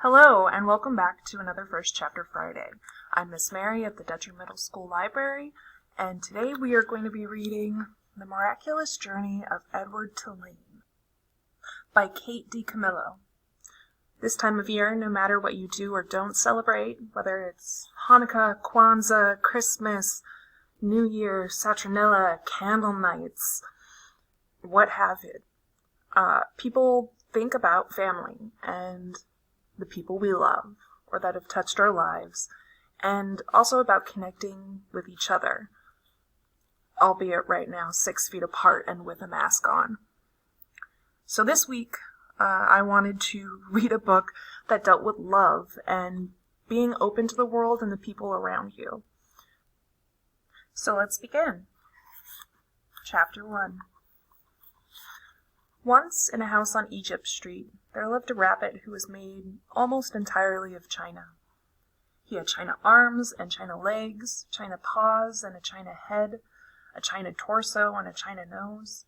Hello, and welcome back to another First Chapter Friday. I'm Miss Mary at the Dutcher Middle School Library, and today we are going to be reading The Miraculous Journey of Edward Tulane by Kate DiCamillo. This time of year, no matter what you do or don't celebrate, whether it's Hanukkah, Kwanzaa, Christmas, New Year, Saturnella, candle nights, what have it, people think about family and the people we love or that have touched our lives, and also about connecting with each other, albeit right now 6 feet apart and with a mask on. So this week, I wanted to read a book that dealt with love and being open to the world and the people around you. So let's begin. Chapter 1. Once, in a house on Egypt Street, there lived a rabbit who was made almost entirely of china. He had china arms and china legs, china paws and a china head, a china torso and a china nose.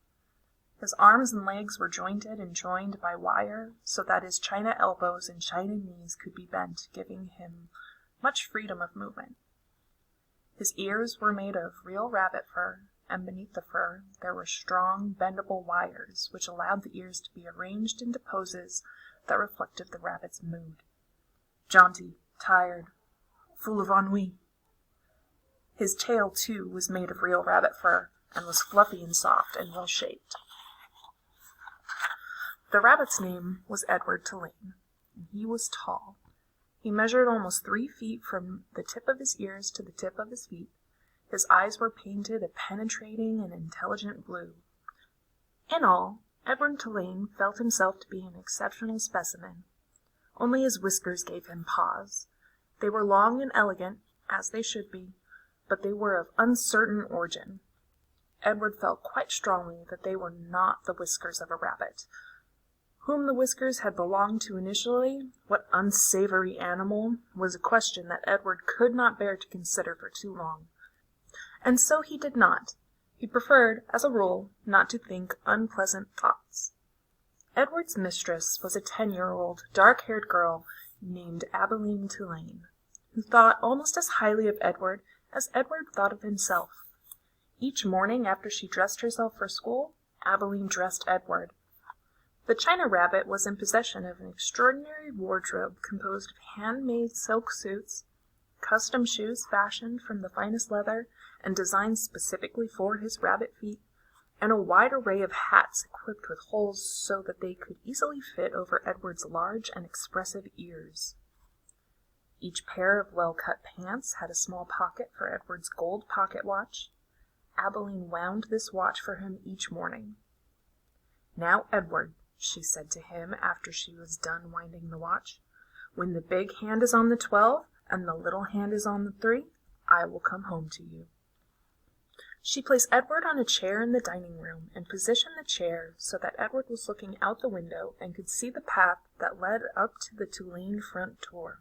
His arms and legs were jointed and joined by wire so that his china elbows and china knees could be bent, giving him much freedom of movement. His ears were made of real rabbit fur, and beneath the fur there were strong, bendable wires which allowed the ears to be arranged into poses that reflected the rabbit's mood. Jaunty, tired, full of ennui. His tail, too, was made of real rabbit fur, and was fluffy and soft and well-shaped. The rabbit's name was Edward Tulane, and he was tall. He measured almost 3 feet from the tip of his ears to the tip of his feet. His eyes were painted a penetrating and intelligent blue. In all, Edward Tulane felt himself to be an exceptional specimen. Only his whiskers gave him pause. They were long and elegant, as they should be, but they were of uncertain origin. Edward felt quite strongly that they were not the whiskers of a rabbit. Whom the whiskers had belonged to initially, what unsavory animal, was a question that Edward could not bear to consider for too long. And so he did not. He preferred, as a rule, not to think unpleasant thoughts. Edward's mistress was a 10-year-old, dark-haired girl named Abilene Tulane, who thought almost as highly of Edward as Edward thought of himself. Each morning after she dressed herself for school, Abilene dressed Edward. The china rabbit was in possession of an extraordinary wardrobe composed of handmade silk suits, custom shoes fashioned from the finest leather and designed specifically for his rabbit feet, and a wide array of hats equipped with holes so that they could easily fit over Edward's large and expressive ears. Each pair of well-cut pants had a small pocket for Edward's gold pocket watch. Abilene wound this watch for him each morning. "Now, Edward," she said to him after she was done winding the watch, "when the big hand is on the 12 and the little hand is on the 3, I will come home to you." She placed Edward on a chair in the dining room and positioned the chair so that Edward was looking out the window and could see the path that led up to the Tulane front door.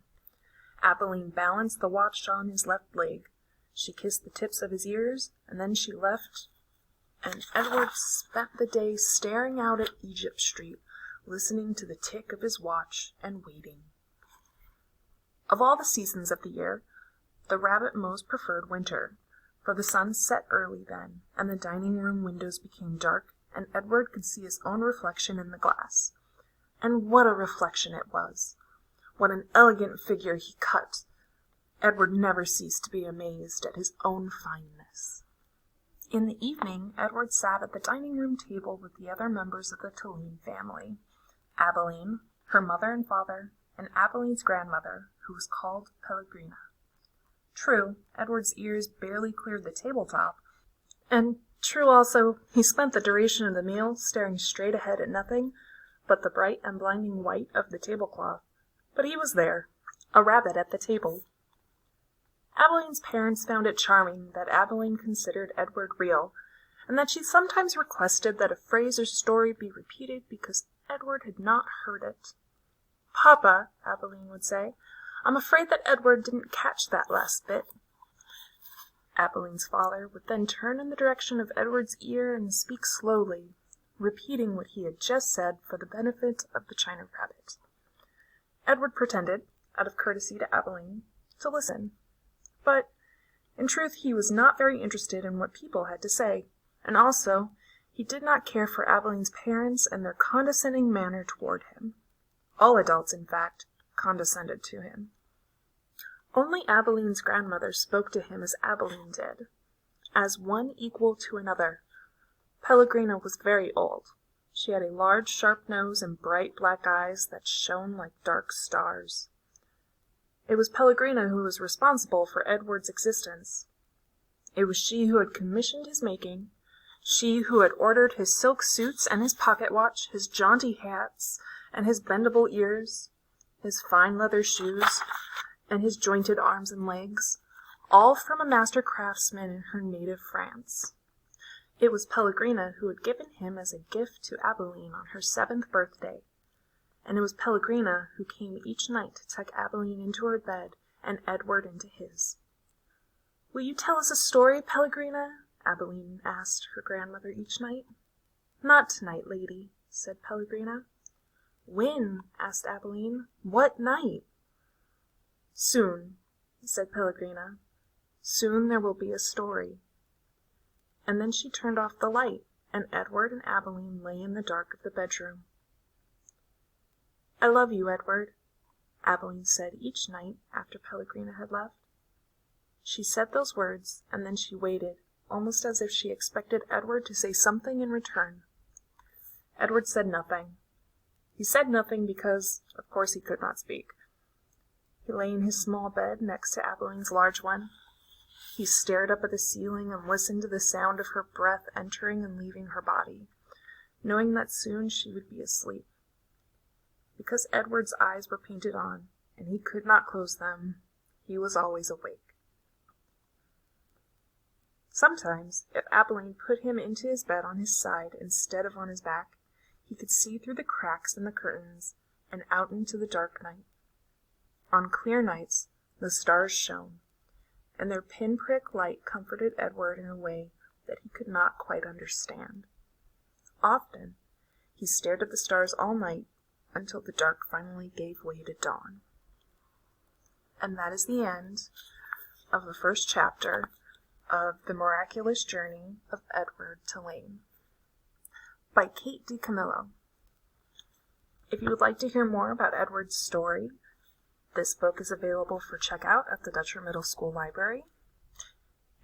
Abilene balanced the watch on his left leg. She kissed the tips of his ears, and then she left, and Edward spent the day staring out at Egypt Street, listening to the tick of his watch and waiting. Of all the seasons of the year, the rabbit most preferred winter, for the sun set early then, and the dining room windows became dark, and Edward could see his own reflection in the glass. And what a reflection it was! What an elegant figure he cut! Edward never ceased to be amazed at his own fineness. In the evening, Edward sat at the dining room table with the other members of the Tulane family, Abilene, her mother and father, and Abilene's grandmother, who was called Pellegrina. True, Edward's ears barely cleared the tabletop, and true also, he spent the duration of the meal staring straight ahead at nothing but the bright and blinding white of the tablecloth. But he was there, a rabbit at the table. Abilene's parents found it charming that Abilene considered Edward real, and that she sometimes requested that a phrase or story be repeated because Edward had not heard it. "Papa," Abilene would say, "I'm afraid that Edward didn't catch that last bit." Abilene's father would then turn in the direction of Edward's ear and speak slowly, repeating what he had just said for the benefit of the china rabbit. Edward pretended, out of courtesy to Abilene, to listen. But, in truth, he was not very interested in what people had to say, and also, he did not care for Abilene's parents and their condescending manner toward him. All adults, in fact, condescended to him. Only Abilene's grandmother spoke to him as Abilene did, as one equal to another. Pellegrina was very old. She had a large, sharp nose and bright black eyes that shone like dark stars. It was Pellegrina who was responsible for Edward's existence. It was she who had commissioned his making, she who had ordered his silk suits and his pocket watch, his jaunty hats and his bendable ears, his fine leather shoes, and his jointed arms and legs, all from a master craftsman in her native France. It was Pellegrina who had given him as a gift to Abilene on her 7th birthday, and it was Pellegrina who came each night to tuck Abilene into her bed and Edward into his. "Will you tell us a story, Pellegrina?" Abilene asked her grandmother each night. "Not tonight, lady," said Pellegrina. "When?" asked Abilene. "What night?" "Soon," said Pellegrina. "Soon there will be a story." And then she turned off the light, and Edward and Abilene lay in the dark of the bedroom. "I love you, Edward," Abilene said each night after Pellegrina had left. She said those words, and then she waited, almost as if she expected Edward to say something in return. Edward said nothing. He said nothing because, of course, he could not speak. He lay in his small bed next to Abilene's large one. He stared up at the ceiling and listened to the sound of her breath entering and leaving her body, knowing that soon she would be asleep. Because Edward's eyes were painted on, and he could not close them, he was always awake. Sometimes, if Abilene put him into his bed on his side instead of on his back, he could see through the cracks in the curtains and out into the dark night. On clear nights, the stars shone, and their pinprick light comforted Edward in a way that he could not quite understand. Often, he stared at the stars all night until the dark finally gave way to dawn. And that is the end of the first chapter of The Miraculous Journey of Edward Tulane by Kate DiCamillo. If you would like to hear more about Edward's story, this book is available for checkout at the Dutcher Middle School Library.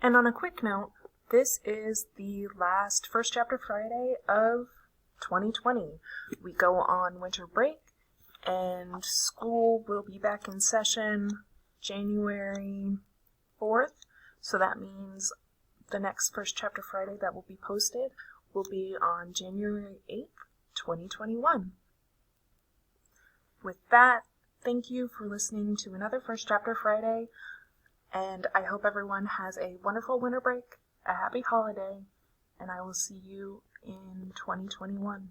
And on a quick note, this is the last First Chapter Friday of 2020. We go on winter break, and school will be back in session January 4th. So that means the next First Chapter Friday that will be posted will be on January 8th, 2021. With that, thank you for listening to another First Chapter Friday, and I hope everyone has a wonderful winter break, a happy holiday, and I will see you in 2021.